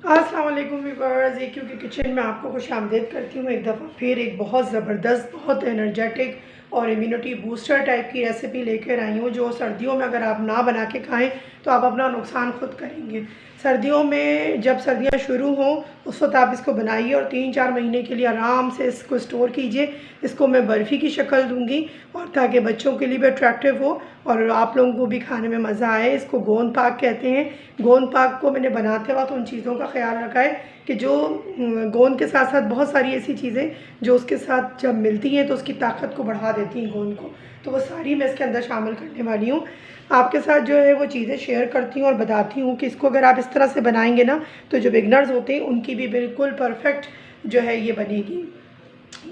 अस्सलाम वालेकुम व्यूअर्स, ए क्यू के किचन में आपको खुश आमदीद करती हूँ। एक दफ़ा फिर एक बहुत ज़बरदस्त, बहुत एनर्जेटिक और इम्यूनिटी बूस्टर टाइप की रेसिपी लेकर आई हूँ, जो सर्दियों में अगर आप ना बना के खाएं तो आप अपना नुकसान खुद करेंगे। सर्दियों में जब सर्दियाँ शुरू हों उस वक्त आप इसको बनाइए और 3-4 महीने के लिए आराम से इसको स्टोर कीजिए। इसको मैं बर्फ़ी की शक्ल दूँगी और ताकि बच्चों के लिए भी अट्रैक्टिव हो और आप लोगों को भी खाने में मज़ा आए। इसको गोंद पाक कहते हैं। गोंद पाक को मैंने बनाते वक्त उन चीज़ों का ख्याल रखा है कि जो गोंद के साथ साथ बहुत सारी ऐसी चीज़ें जो उसके साथ जब मिलती हैं तो उसकी ताकत को बढ़ा देती हैं गोंद को, तो वो सारी मैं इसके अंदर शामिल करने वाली हूँ। आपके साथ जो है वो चीज़ें शेयर करती हूँ और बताती हूँ कि इसको अगर आप इस तरह से बनाएंगे ना तो जो बिगनर्स होते हैं उनकी भी बिल्कुल परफेक्ट जो है ये बनेगी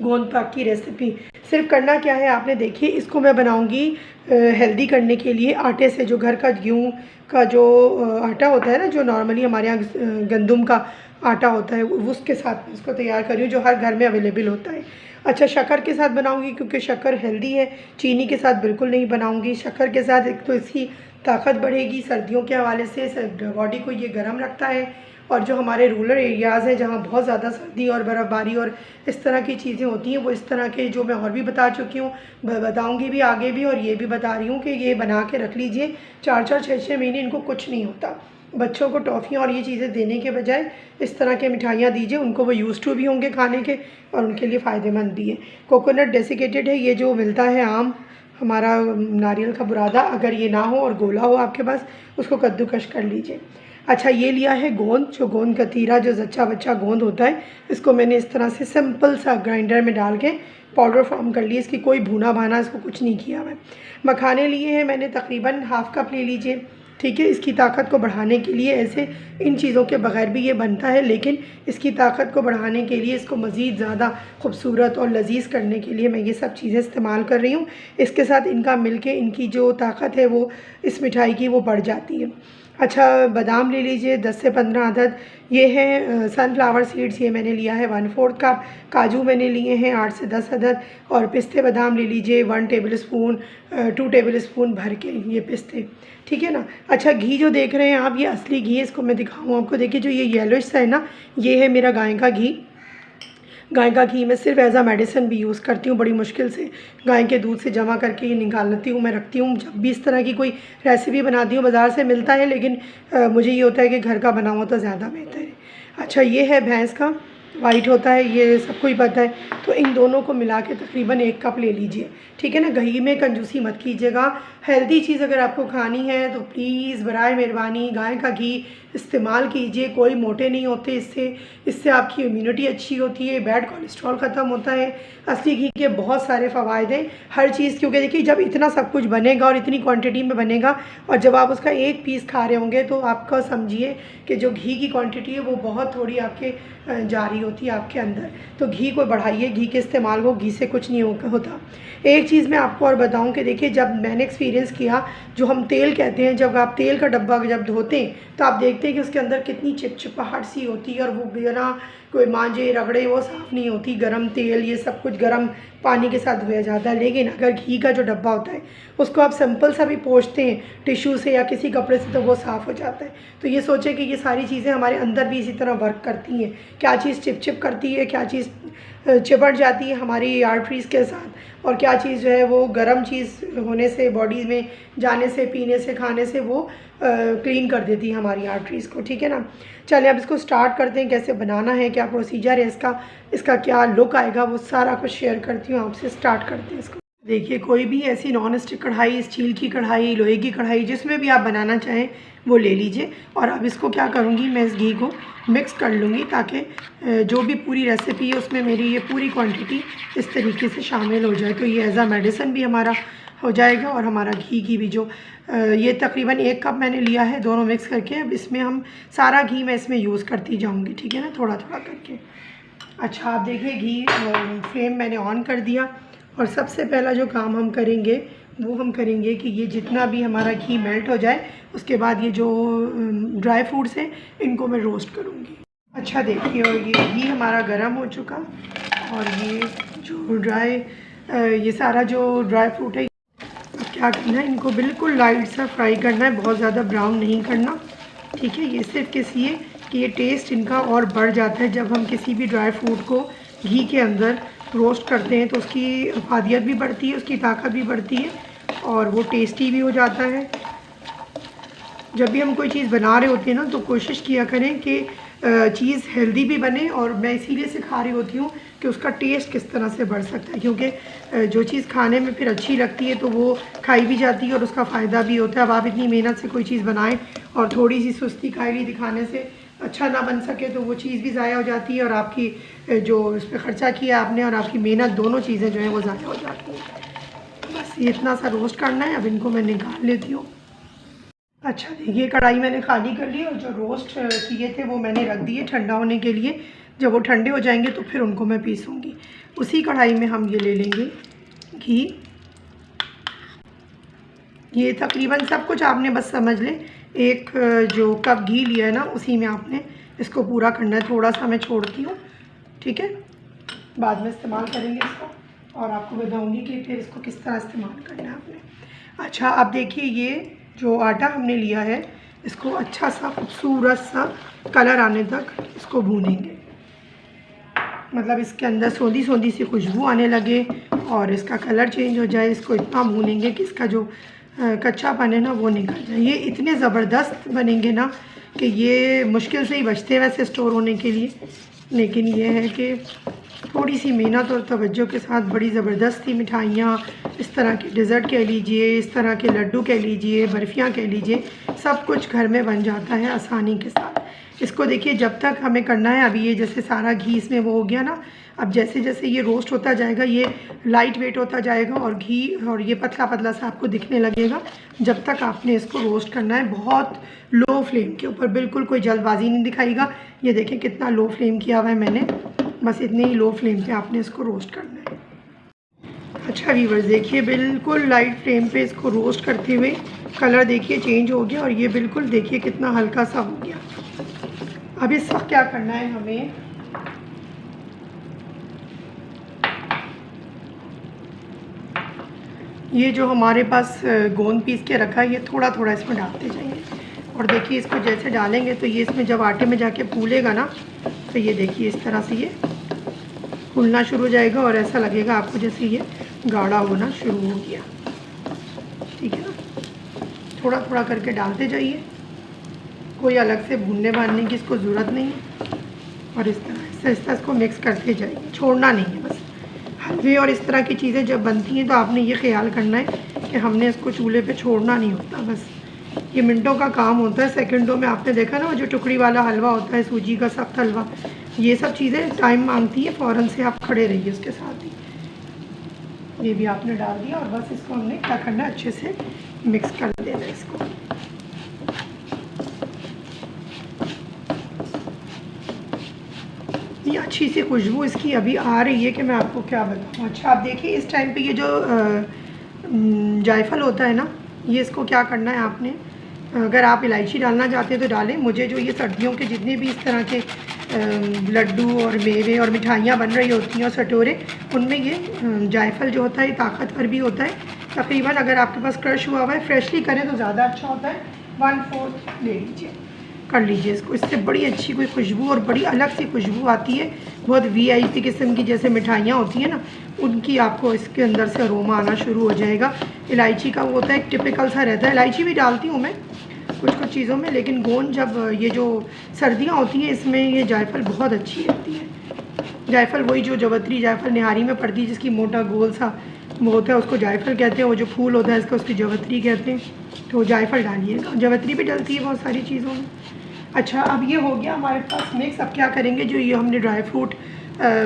गोंद पाक की रेसिपी। सिर्फ करना क्या है, आपने देखिए इसको मैं बनाऊंगी हेल्दी करने के लिए आटे से, जो घर का गेहूँ का जो आटा होता है ना, जो नॉर्मली हमारे यहाँ गंदम का आटा होता है उसके साथ इसको तैयार कर रही हूँ, जो हर घर में अवेलेबल होता है। अच्छा, शक्कर के साथ बनाऊंगी क्योंकि शक्कर हेल्दी है। चीनी के साथ बिल्कुल नहीं बनाऊंगी। शक्कर के साथ एक तो इसकी ताकत बढ़ेगी, सर्दियों के हवाले से बॉडी को ये गर्म रखता है, और जो हमारे रूरल एरियाज़ हैं जहाँ बहुत ज़्यादा सर्दी और बर्फ़बारी और इस तरह की चीज़ें होती हैं, वो इस तरह के जो मैं और भी बता चुकी हूँ, बताऊँगी भी आगे भी, और ये भी बता रही हूँ कि ये बना के रख लीजिए। 4-4 6-6 महीने इनको कुछ नहीं होता। बच्चों को टॉफ़ियाँ और ये चीज़ें देने के बजाय इस तरह के मिठाइयाँ दीजिए, उनको वो यूज़ टू भी होंगे खाने के और उनके लिए फ़ायदेमंद भी है। कोकोनट डेसिकेटेड है, ये जो मिलता है आम हमारा नारियल का बुरादा, अगर ये ना हो और गोला हो आपके पास, उसको कद्दूकश कर लीजिए। अच्छा, ये लिया है गोंद, जो गोंद कतीरा, जो जच्चा बच्चा गोंद होता है, इसको मैंने इस तरह से सिंपल सा ग्राइंडर में डाल के पाउडर फॉर्म कर ली। इसकी कोई भुना भाना इसको कुछ नहीं किया मैं। मखाने लिए हैं मैंने तकरीबन हाफ़ कप ले लीजिए, ठीक है। इसकी ताकत को बढ़ाने के लिए, ऐसे इन चीज़ों के बगैर भी ये बनता है, लेकिन इसकी ताकत को बढ़ाने के लिए, इसको मज़ीद ज़्यादा खूबसूरत और लजीज़ करने के लिए मैं ये सब चीज़ें इस्तेमाल कर रही हूँ। इसके साथ इनका मिलके इनकी जो ताकत है वो इस मिठाई की वो बढ़ जाती है। अच्छा, बादाम ले लीजिए 10 से 15 अदद। ये हैं सनफ्लावर सीड्स, ये मैंने लिया है 1/4 कप। काजू मैंने लिए हैं 8 से 10 अदद, और पिस्ते बादाम ले लीजिए 1 टेबल स्पून 2 टेबल स्पून भर के, ये पिस्ते, ठीक है ना। अच्छा, घी जो देख रहे हैं आप, ये असली घी है, इसको मैं दिखाऊँ आपको। देखिए जो ये येलोइश सा है ना, ये है मेरा गाय का घी। गाय का घी मैं सिर्फ एज़ आ मेडिसिन भी यूज़ करती हूँ, बड़ी मुश्किल से गाय के दूध से जमा करके ये निकाल लेती हूँ, मैं रखती हूँ। जब भी इस तरह की कोई रेसिपी बनाती हूँ, बाज़ार से मिलता है लेकिन मुझे ये होता है कि घर का बना हुआ तो ज़्यादा बेहतर है। अच्छा, ये है भैंस का, वाइट होता है, ये सबको ही पता है। तो इन दोनों को मिला के तकरीबन 1 कप ले लीजिए, ठीक है ना। घी में कंजूसी मत कीजिएगा। हेल्दी चीज़ अगर आपको खानी है तो प्लीज़ बराए मेहरबानी गाय का घी इस्तेमाल कीजिए। कोई मोटे नहीं होते इससे आपकी इम्यूनिटी अच्छी होती है, बैड कोलेस्ट्रॉल ख़त्म होता है। असली घी के बहुत सारे फ़वाइद हैं हर चीज़, क्योंकि देखिए जब इतना सब कुछ बनेगा और इतनी क्वांटिटी में बनेगा और जब आप उसका एक पीस खा रहे होंगे तो आपका समझिए कि जो घी की क्वांटिटी है वो बहुत थोड़ी आपके जारी होती है आपके अंदर। तो घी को बढ़ाइए, घी के इस्तेमाल को, घी से कुछ नहीं होता। एक चीज़ मैं आपको और बताऊं कि देखिए जब मैंने एक्सपीरियंस किया, जो हम तेल कहते हैं, जब आप तेल का डब्बा जब धोते हैं तो आप देखते हैं कि उसके अंदर कितनी चिपचिपाहट सी होती है और वो बिना कोई मांजे रगड़े वो साफ़ नहीं होती। गरम तेल ये सब कुछ गरम पानी के साथ धोया जाता है, लेकिन अगर घी का जो डब्बा होता है उसको आप सिंपल सा भी पोंछते हैं टिश्यू से या किसी कपड़े से तो वो साफ़ हो जाता है। तो ये सोचें कि ये सारी चीज़ें हमारे अंदर भी इसी तरह वर्क करती हैं। क्या चीज़ चिपचिप करती है, क्या चीज़ चिपट जाती है हमारी आर्टरीज़ के साथ, और क्या चीज़ जो है वो गर्म चीज़ होने से, बॉडी में जाने से, पीने से, खाने से वो क्लीन कर देती है हमारी आर्टरीज़ को, ठीक है ना। चलिए अब इसको स्टार्ट करते हैं, कैसे बनाना है, क्या प्रोसीजर है इसका क्या लुक आएगा, वो सारा कुछ शेयर करती हूँ आपसे। स्टार्ट करते हैं इसको। देखिए कोई भी ऐसी नॉन स्टिक कढ़ाई, स्टील की कढ़ाई, लोहे की कढ़ाई, जिसमें भी आप बनाना चाहें वो ले लीजिए। और अब इसको क्या करूँगी, मैं इस घी को मिक्स कर लूँगी ताकि जो भी पूरी रेसिपी है उसमें मेरी ये पूरी क्वांटिटी इस तरीके से शामिल हो जाए। तो ये एज़ आ मेडिसिन भी हमारा हो जाएगा और हमारा घी की भी जो ये तकरीबन 1 कप मैंने लिया है, दोनों मिक्स करके। अब इसमें हम सारा घी मैं इसमें यूज़ करती जाऊँगी, ठीक है ना, थोड़ा थोड़ा करके। अच्छा, आप देखिए घी फ्लेम मैंने ऑन कर दिया, और सबसे पहला जो काम हम करेंगे वो हम करेंगे कि ये जितना भी हमारा घी मेल्ट हो जाए, उसके बाद ये जो ड्राई फ्रूट्स हैं इनको मैं रोस्ट करूँगी। अच्छा देखिए, और ये घी हमारा गर्म हो चुका, और ये जो ये सारा जो ड्राई फ्रूट है, अब क्या करना है, इनको बिल्कुल लाइट सा फ्राई करना है, बहुत ज़्यादा ब्राउन नहीं करना, ठीक है। ये सिर्फ किस लिए कि ये टेस्ट इनका और बढ़ जाता है। जब हम किसी भी ड्राई फ्रूट को घी के अंदर रोस्ट करते हैं तो उसकी अफादियत भी बढ़ती है, उसकी ताकत भी बढ़ती है और वो टेस्टी भी हो जाता है। जब भी हम कोई चीज़ बना रहे होते हैं ना तो कोशिश किया करें कि चीज़ हेल्दी भी बने, और मैं इसीलिए सिखा रही होती हूँ कि उसका टेस्ट किस तरह से बढ़ सकता है, क्योंकि जो चीज़ खाने में फिर अच्छी लगती है तो वो खाई भी जाती है और उसका फ़ायदा भी होता है। अब आप इतनी मेहनत से कोई चीज़ बनाएं और थोड़ी सी सुस्ती कायली दिखाने से अच्छा ना बन सके तो वो चीज़ भी ज़ाया हो जाती है, और आपकी जो उस पर ख़र्चा किया आपने और आपकी मेहनत, दोनों चीज़ें जो हैं वो ज़ाया हो जाती हैं। बस ये इतना सा रोस्ट करना है। अब इनको मैं निकाल लेती हूँ। अच्छा देखिए, कढ़ाई मैंने खाली कर ली और जो रोस्ट किए थे वो मैंने रख दिए ठंडा होने के लिए। जब वो ठंडे हो जाएंगे तो फिर उनको मैं पीसूँगी। उसी कढ़ाई में हम ये ले लेंगे घी। ये तकरीबन सब कुछ आपने बस समझ लें, एक जो कप घी लिया है ना उसी में आपने इसको पूरा करना है। थोड़ा सा मैं छोड़ती हूँ, ठीक है, बाद में इस्तेमाल करेंगे इसको और आपको बताऊँगी कि फिर इसको किस तरह इस्तेमाल करना है आपने। अच्छा अब देखिए, ये जो आटा हमने लिया है इसको अच्छा सा खूबसूरत सा कलर आने तक इसको भूनेंगे। मतलब इसके अंदर सोंधी सोंधी सी खुशबू आने लगे और इसका कलर चेंज हो जाए। इसको इतना भूनेंगे कि इसका जो कच्चापन है ना वो निकल जाए। ये इतने ज़बरदस्त बनेंगे ना कि ये मुश्किल से ही बचते हैं वैसे स्टोर होने के लिए, लेकिन ये है कि थोड़ी सी मेहनत और तवज्जो के साथ बड़ी ज़बरदस्ती मिठाइयाँ, इस तरह के डिज़र्ट कह लीजिए, इस तरह के लड्डू कह लीजिए, बर्फ़ियाँ कह लीजिए, सब कुछ घर में बन जाता है आसानी के साथ। इसको देखिए जब तक हमें करना है, अभी ये जैसे सारा घी इसमें वो हो गया ना, अब जैसे जैसे ये रोस्ट होता जाएगा ये लाइट वेट होता जाएगा और घी और ये पतला पतला सा आपको दिखने लगेगा। जब तक आपने इसको रोस्ट करना है बहुत लो फ्लेम के ऊपर, बिल्कुल कोई जल्दबाजी नहीं दिखाएगा। ये देखें कितना लो फ्लेम किया हुआ है मैंने, बस इतने ही लो फ्लेम पे आपने इसको रोस्ट करना है। अच्छा व्यूअर्स देखिए, बिल्कुल लाइट फ्लेम पे इसको रोस्ट करते हुए कलर देखिए चेंज हो गया और ये बिल्कुल देखिए कितना हल्का सा हो गया। अब इस वक्त क्या करना है हमें, ये जो हमारे पास गोंद पीस के रखा है ये थोड़ा थोड़ा इसमें डालते जाएंगे। और देखिए इसको जैसे डालेंगे तो ये इसमें जब आटे में जाके फूलेगा ना तो ये देखिए इस तरह से ये फूलना शुरू हो जाएगा और ऐसा लगेगा आपको जैसे ये गाढ़ा होना शुरू हो गया। ठीक है ना, थोड़ा थोड़ा करके डालते जाइए, कोई अलग से भूनने भानने की इसको ज़रूरत नहीं है। और इस तरह से इसको मिक्स करते जाइए, छोड़ना नहीं है। बस हलवे और इस तरह की चीज़ें जब बनती हैं तो आपने ये ख्याल करना है कि हमने इसको चूल्हे पे छोड़ना नहीं होता। बस ये मिनटों का काम होता है, सेकंडों में। आपने देखा ना वो जो टुकड़ी वाला हलवा होता है, सूजी का सख्त हलवा, ये सब चीज़ें टाइम मांगती है, फ़ौरन से आप खड़े रहिए उसके साथ ही। ये भी आपने डाल दिया और बस इसको हमने क्या करना है, अच्छे से मिक्स कर देना है इसको। ये अच्छी सी खुशबू इसकी अभी आ रही है कि मैं आपको क्या बताऊँ। अच्छा आप देखिए इस टाइम पे ये जो जायफल होता है ना, ये इसको क्या करना है आपने, अगर आप इलायची डालना चाहते हैं तो डालें। मुझे जो ये सर्दियों के जितने भी इस तरह के लड्डू और मेवे और मिठाइयाँ बन रही होती हैं और सटोरे, उनमें ये जायफल जो होता है ताकतवर भी होता है। तकरीबन अगर आपके पास क्रश हुआ हुआ है, फ्रेशली करें तो ज़्यादा अच्छा होता है। 1/4 ले लीजिए, कर लीजिए इसको। इससे बड़ी अच्छी कोई खुशबू और बड़ी अलग सी खुशबू आती है, बहुत VIP किस्म की जैसे मिठाइयाँ होती हैं ना उनकी आपको इसके अंदर से अरोमा आना शुरू हो जाएगा। इलायची का वो होता है एक टिपिकल सा रहता है, इलायची भी डालती हूँ मैं कुछ कुछ चीज़ों में, लेकिन गोंद जब ये जो सर्दियाँ होती हैं इसमें ये जायफल बहुत अच्छी रहती है। जायफल वही जो जवतरी जायफल निहारी में पड़ती है, जिसकी मोटा गोल सा वो होता है, उसको जायफल कहते हैं। वो जो फूल होता है इसका उसकी जवतरी कहते हैं। तो जायफल डालिएगा, जवतरी भी डलती है बहुत सारी चीज़ों में। अच्छा अब ये हो गया हमारे पास मिक्स। अब क्या करेंगे, जो ये हमने ड्राई फ्रूट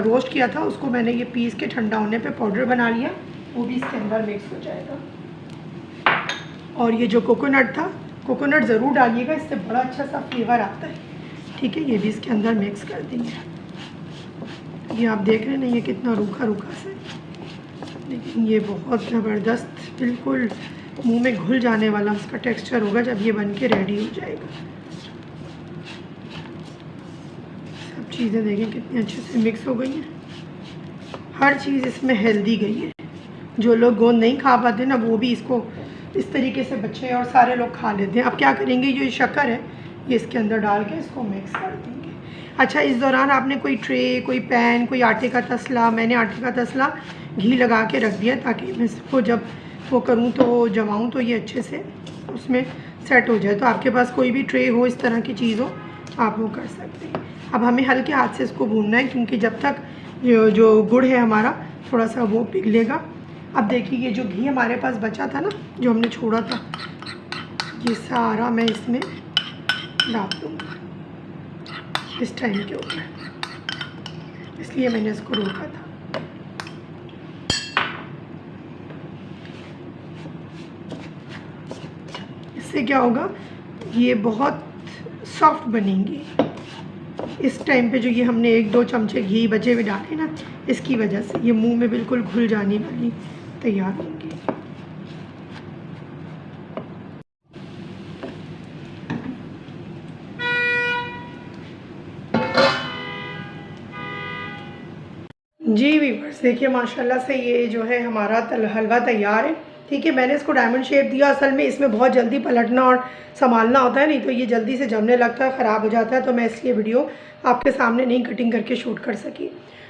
रोस्ट किया था उसको मैंने ये पीस के ठंडा होने पे पाउडर बना लिया, वो भी इसके अंदर मिक्स हो जाएगा। और ये जो कोकोनट था, कोकोनट ज़रूर डालिएगा, इससे बड़ा अच्छा सा फ्लेवर आता है। ठीक है, ये भी इसके अंदर मिक्स कर देंगे। ये आप देख रहे हैं ना ये कितना रूखा रूखा से, लेकिन ये बहुत ज़बरदस्त बिल्कुल मुंह में घुल जाने वाला उसका टेक्सचर होगा जब ये बन के रेडी हो जाएगा। सब चीज़ें देखें कितनी अच्छे से मिक्स हो गई हैं, हर चीज़ इसमें हेल्दी गई है। जो लोग गोंद नहीं खा पाते ना वो भी इसको इस तरीके से बच्चे और सारे लोग खा लेते हैं। अब क्या करेंगे, जो शक्कर है ये इसके अंदर डाल के इसको मिक्स कर देंगे। अच्छा, इस दौरान आपने कोई ट्रे, कोई पैन, कोई आटे का तसला, मैंने आटे का तसला घी लगा के रख दिया ताकि मैं इसको जब वो करूँ तो जमाऊँ तो ये अच्छे से उसमें सेट हो जाए। तो आपके पास कोई भी ट्रे हो, इस तरह की चीज़ हो, आप वो कर सकते हैं। अब हमें हल्के हाथ से इसको भूनना है क्योंकि जब तक जो गुड़ है हमारा थोड़ा सा वो पिघलेगा। अब देखिए ये जो घी हमारे पास बचा था ना, जो हमने छोड़ा था, ये सारा मैं इसमें डाल दूँगा इस टाइम के ऊपर, इसलिए मैंने इसको रोका था। इससे क्या होगा, ये बहुत सॉफ्ट बनेंगी। इस टाइम पे जो ये हमने 1-2 चमचे घी बचे हुए डाले ना, इसकी वजह से ये मुंह में बिल्कुल घुल जाने वाली तैयार होंगी। जी व्यूअर्स, देखिए माशाल्लाह से ये जो है हमारा हलवा तैयार है। ठीक है, मैंने इसको डायमंड शेप दिया। असल में इसमें बहुत जल्दी पलटना और संभालना होता है, नहीं तो ये जल्दी से जमने लगता है, ख़राब हो जाता है। तो मैं इसलिए वीडियो आपके सामने नहीं कटिंग करके शूट कर सकी,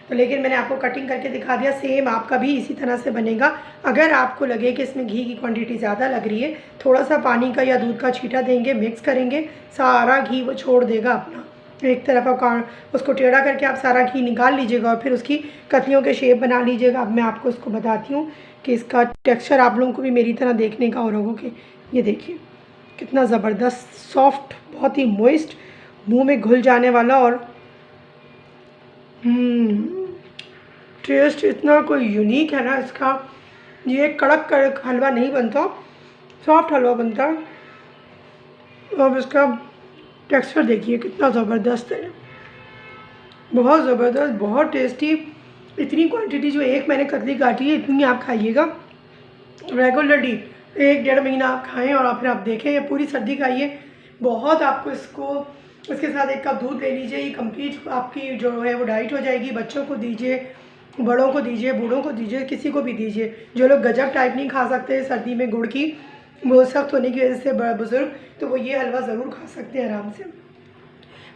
तो लेकिन मैंने आपको कटिंग करके दिखा दिया। सेम आपका भी इसी तरह से बनेगा। अगर आपको लगे कि इसमें घी की क्वांटिटी ज़्यादा लग रही है, थोड़ा सा पानी का या दूध का छींटा देंगे, मिक्स करेंगे, सारा घी वो छोड़ देगा अपना। एक तरफ आप उसको टेढ़ा करके आप सारा घी निकाल लीजिएगा और फिर उसकी कतलियों के शेप बना लीजिएगा। अब मैं आपको इसको बताती हूँ कि इसका टेक्सचर आप लोगों को भी मेरी तरह देखने का हो रहा होगा कि ये देखिए कितना ज़बरदस्त सॉफ्ट, बहुत ही मॉइस्ट, मुंह में घुल जाने वाला, और टेस्ट इतना कोई यूनिक है ना इसका। ये कड़क हलवा नहीं बनता, सॉफ्ट हलवा बनता है। अब इसका टेक्सचर देखिए कितना ज़बरदस्त है, बहुत ज़बरदस्त, बहुत टेस्टी। इतनी क्वांटिटी जो एक मैंने कतली काटी है, इतनी आप खाइएगा रेगुलरली, 1-1.5 महीना आप खाएं और फिर आप देखें। ये पूरी सर्दी खाइए, बहुत आपको इसके साथ 1 कप दूध ले लीजिए, ये कंप्लीट आपकी जो है वो डाइट हो जाएगी। बच्चों को दीजिए, बड़ों को दीजिए, बूढ़ों को दीजिए, किसी को भी दीजिए। जो लोग गजक टाइप नहीं खा सकते सर्दी में गुड़ की, वो सख्त होने की वजह से बड़ा बुज़ुर्ग, तो वो ये हलवा ज़रूर खा सकते हैं आराम से।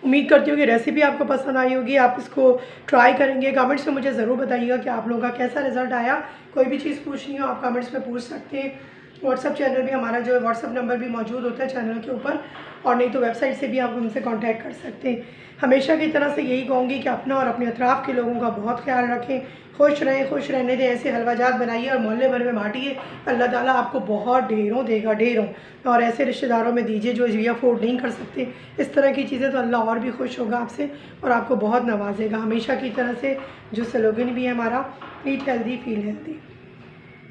उम्मीद करती हूँ कि रेसिपी आपको पसंद आई होगी, आप इसको ट्राई करेंगे। कमेंट्स में मुझे ज़रूर बताइएगा कि आप लोगों का कैसा रिज़ल्ट आया। कोई भी चीज़ पूछनी हो आप कमेंट्स में पूछ सकते हैं। व्हाट्सअप चैनल भी हमारा जो है, व्हाट्सअप नंबर भी मौजूद होता है चैनल के ऊपर, और नहीं तो वेबसाइट से भी आप हमसे कांटेक्ट कर सकते हैं। हमेशा की तरह से यही कहूँगी कि अपना और अपने अतराफ़ के लोगों का बहुत ख्याल रखें, खुश रहें, खुश रहने दें। ऐसे हलवाजात बनाइए और मोहल्ले भर में बांटिए, अल्लाह ताला आपको बहुत ढेरों देगा, ढेरों। और ऐसे रिश्तेदारों में दीजिए जो ये अफोर्ड नहीं कर सकते। इस तरह की चीज़ें तो अल्लाह और भी खुश होगा आपसे और आपको बहुत नवाजेगा। हमेशा की तरह से जो स्लोगन भी है हमारा, ईट हेल्दी फील हेल्दी।